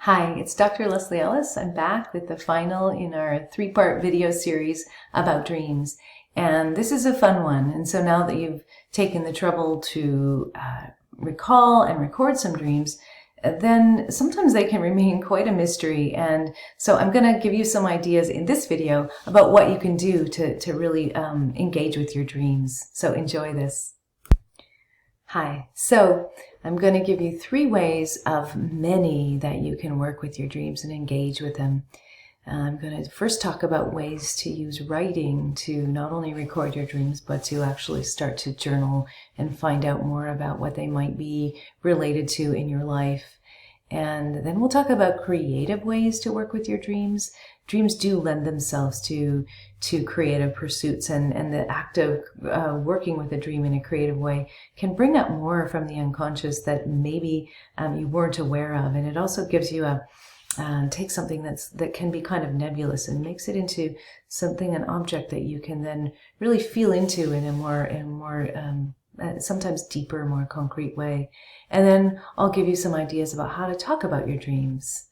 Hi, it's Dr. Leslie Ellis. I'm back with the final in our three-part video series about dreams. And this is a fun one. And so now that you've taken the trouble to recall and record some dreams, then sometimes they can remain quite a mystery. And so I'm going to give you some ideas in this video about what you can do to really engage with your dreams. So enjoy this. Hi. So I'm going to give you 3 ways of many that you can work with your dreams and engage with them. I'm going to first talk about ways to use writing to not only record your dreams, but to actually start to journal and find out more about what they might be related to in your life. And then we'll talk about creative ways to work with your dreams. Dreams do lend themselves to creative pursuits, and the act of working with a dream in a creative way can bring up more from the unconscious that maybe you weren't aware of. And it also gives you takes something that can be kind of nebulous and makes it into something, an object that you can then really feel into in a more sometimes deeper, more concrete way. And then I'll give you some ideas about how to talk about your dreams.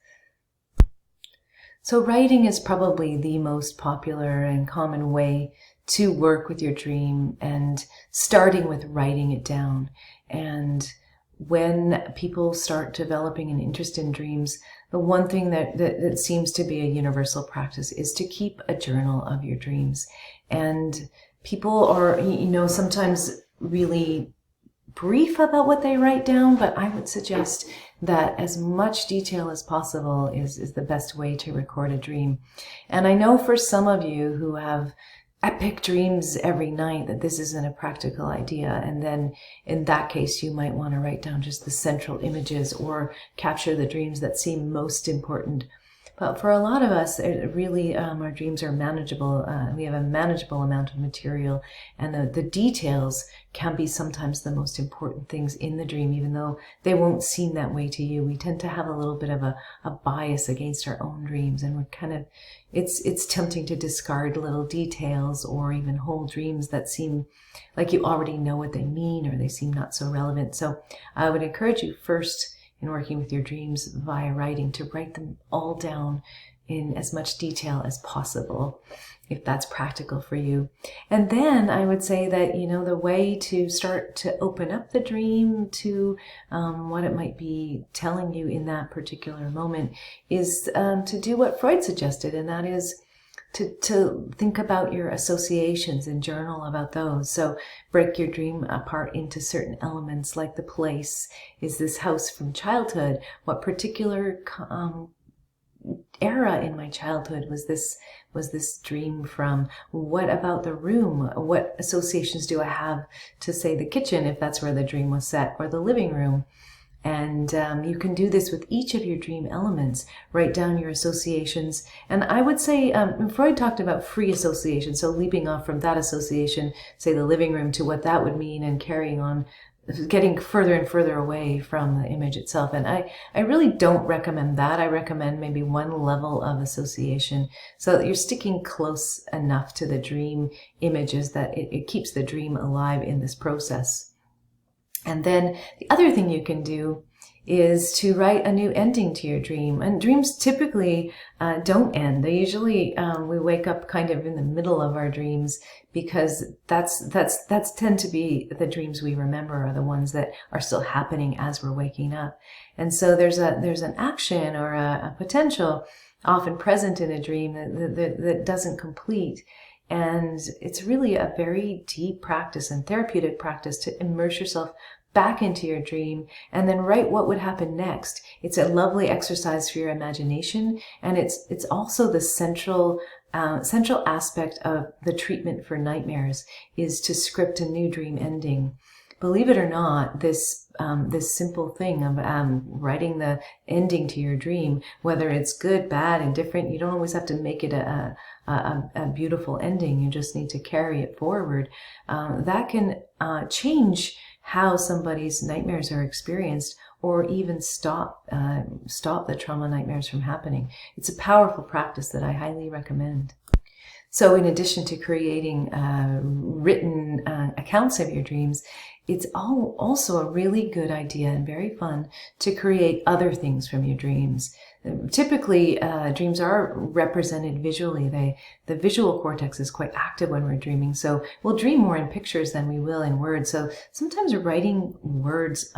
So writing is probably the most popular and common way to work with your dream, and starting with writing it down. And when people start developing an interest in dreams, the one thing that seems to be a universal practice is to keep a journal of your dreams. And people are, sometimes really brief about what they write down, but I would suggest that as much detail as possible is the best way to record a dream. And I know for some of you who have epic dreams every night that this isn't a practical idea, and then in that case you might want to write down just the central images or capture the dreams that seem most important. But for a lot of us, it really, our dreams are manageable. We have a manageable amount of material, and the details can be sometimes the most important things in the dream, even though they won't seem that way to you. We tend to have a little bit of a bias against our own dreams, and we're kind of, it's tempting to discard little details or even whole dreams that seem like you already know what they mean, or they seem not so relevant. So I would encourage you first, in working with your dreams via writing, to write them all down in as much detail as possible, if that's practical for you. And then I would say that, the way to start to open up the dream to what it might be telling you in that particular moment is to do what Freud suggested, and that is to think about your associations and journal about those. So break your dream apart into certain elements, like the place. Is this house from childhood? What particular era in my childhood was this dream from? What about the room? What associations do I have to, say, the kitchen, if that's where the dream was set, or the living room? And you can do this with each of your dream elements. Write down your associations. And I would say, Freud talked about free association, so leaping off from that association, say the living room, to what that would mean, and carrying on, getting further and further away from the image itself. And I really don't recommend that. I recommend maybe one level of association, so that you're sticking close enough to the dream images that it keeps the dream alive in this process. And then the other thing you can do is to write a new ending to your dream. And dreams typically don't end. They usually, we wake up kind of in the middle of our dreams, because that's tend to be the dreams we remember, are the ones that are still happening as we're waking up. And so there's an action or a potential often present in a dream that doesn't complete. And it's really a very deep practice and therapeutic practice to immerse yourself back into your dream and then write what would happen next. It's a lovely exercise for your imagination, and it's also the central aspect of the treatment for nightmares, is to script a new dream ending. Believe it or not, this simple thing of writing the ending to your dream, whether it's good, bad, indifferent, you don't always have to make it a beautiful ending. You just need to carry it forward. That can change how somebody's nightmares are experienced, or even stop the trauma nightmares from happening. It's a powerful practice that I highly recommend. So in addition to creating written accounts of your dreams, it's also a really good idea and very fun to create other things from your dreams. Typically, dreams are represented visually. The visual cortex is quite active when we're dreaming, so we'll dream more in pictures than we will in words. So sometimes writing words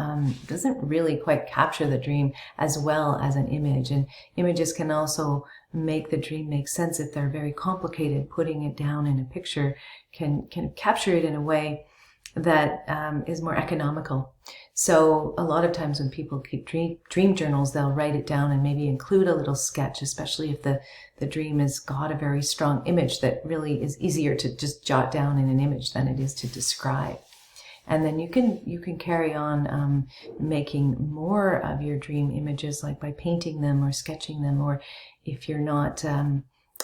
doesn't really quite capture the dream as well as an image, and images can also make the dream make sense if they're very complicated. Putting it down in a picture can capture it in a way that is more economical. So a lot of times when people keep dream journals, they'll write it down and maybe include a little sketch, especially if the dream has got a very strong image that really is easier to just jot down in an image than it is to describe. And then you can carry on making more of your dream images, like by painting them or sketching them, or if you're not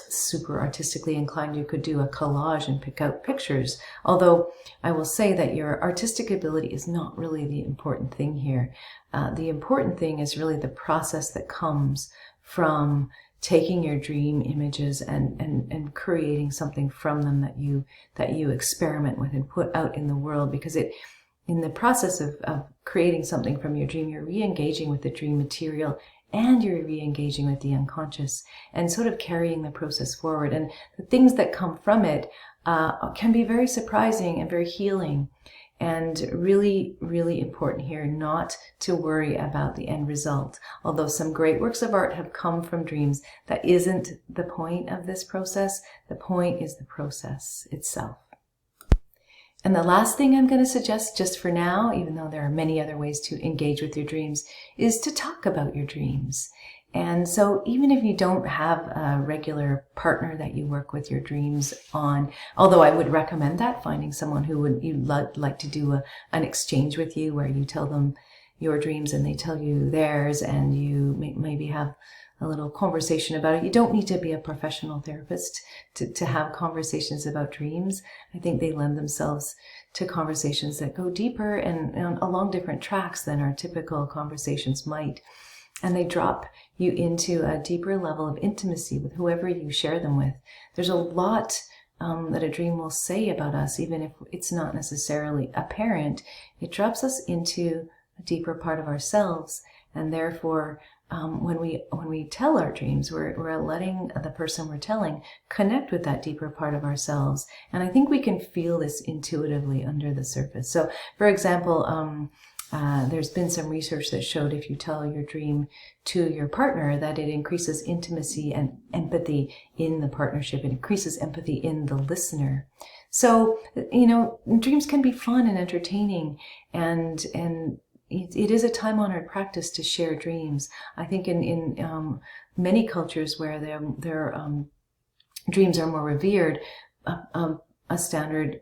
super artistically inclined, you could do a collage and pick out pictures. Although I will say that your artistic ability is not really the important thing here. The important thing is really the process that comes from taking your dream images and creating something from them that you experiment with and put out in the world, because in the process of creating something from your dream, you're re-engaging with the dream material and you're re-engaging with the unconscious and sort of carrying the process forward. And the things that come from it can be very surprising and very healing, and really, really important here not to worry about the end result. Although some great works of art have come from dreams, that isn't the point of this process. The point is the process itself. And the last thing I'm going to suggest just for now, even though there are many other ways to engage with your dreams, is to talk about your dreams. And so even if you don't have a regular partner that you work with your dreams on, although I would recommend that, finding someone who you'd like to do an exchange with you where you tell them your dreams and they tell you theirs, and you maybe have a little conversation about it. You don't need to be a professional therapist to have conversations about dreams. I think they lend themselves to conversations that go deeper and along different tracks than our typical conversations might. And they drop you into a deeper level of intimacy with whoever you share them with. There's a lot that a dream will say about us, even if it's not necessarily apparent. It drops us into a deeper part of ourselves, and therefore when we tell our dreams, we're letting the person we're telling connect with that deeper part of ourselves. And I think we can feel this intuitively under the surface. So, for example, there's been some research that showed if you tell your dream to your partner, that it increases intimacy and empathy in the partnership. It increases empathy in the listener. So, dreams can be fun and entertaining, and it is a time-honored practice to share dreams. I think in many cultures where their dreams are more revered, a standard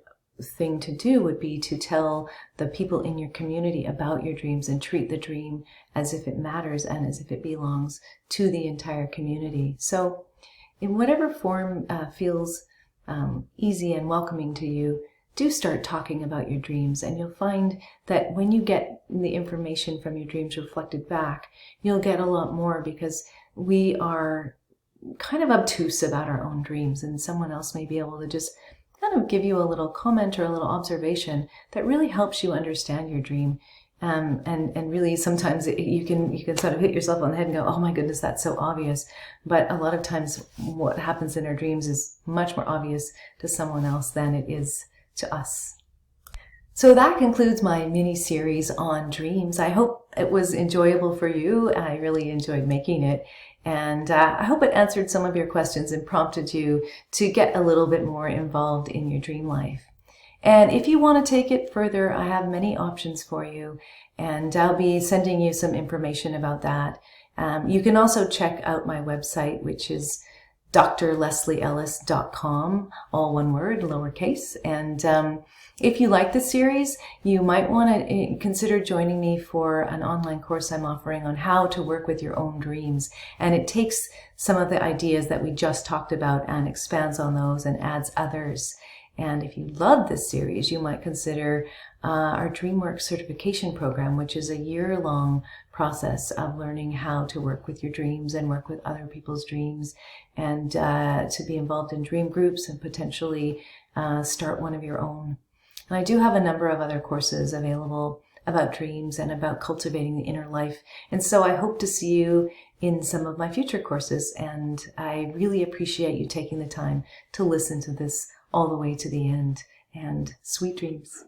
thing to do would be to tell the people in your community about your dreams and treat the dream as if it matters and as if it belongs to the entire community. So in whatever form feels easy and welcoming to you, do start talking about your dreams, and you'll find that when you get the information from your dreams reflected back, you'll get a lot more, because we are kind of obtuse about our own dreams, and someone else may be able to just kind of give you a little comment or a little observation that really helps you understand your dream. And really sometimes you can sort of hit yourself on the head and go, oh my goodness, that's so obvious. But a lot of times what happens in our dreams is much more obvious to someone else than it is to us. So that concludes my mini-series on dreams. I hope it was enjoyable for you. I really enjoyed making it. And I hope it answered some of your questions and prompted you to get a little bit more involved in your dream life. And if you want to take it further, I have many options for you, and I'll be sending you some information about that. You can also check out my website, which is drleslieellis.com, all one word, lowercase. And if you like this series, you might want to consider joining me for an online course I'm offering on how to work with your own dreams. And it takes some of the ideas that we just talked about and expands on those and adds others. And if you love this series, you might consider our DreamWorks certification program, which is a year-long process of learning how to work with your dreams and work with other people's dreams, and to be involved in dream groups and potentially start one of your own. And I do have a number of other courses available about dreams and about cultivating the inner life. And so I hope to see you in some of my future courses. And I really appreciate you taking the time to listen to this all the way to the end. And sweet dreams.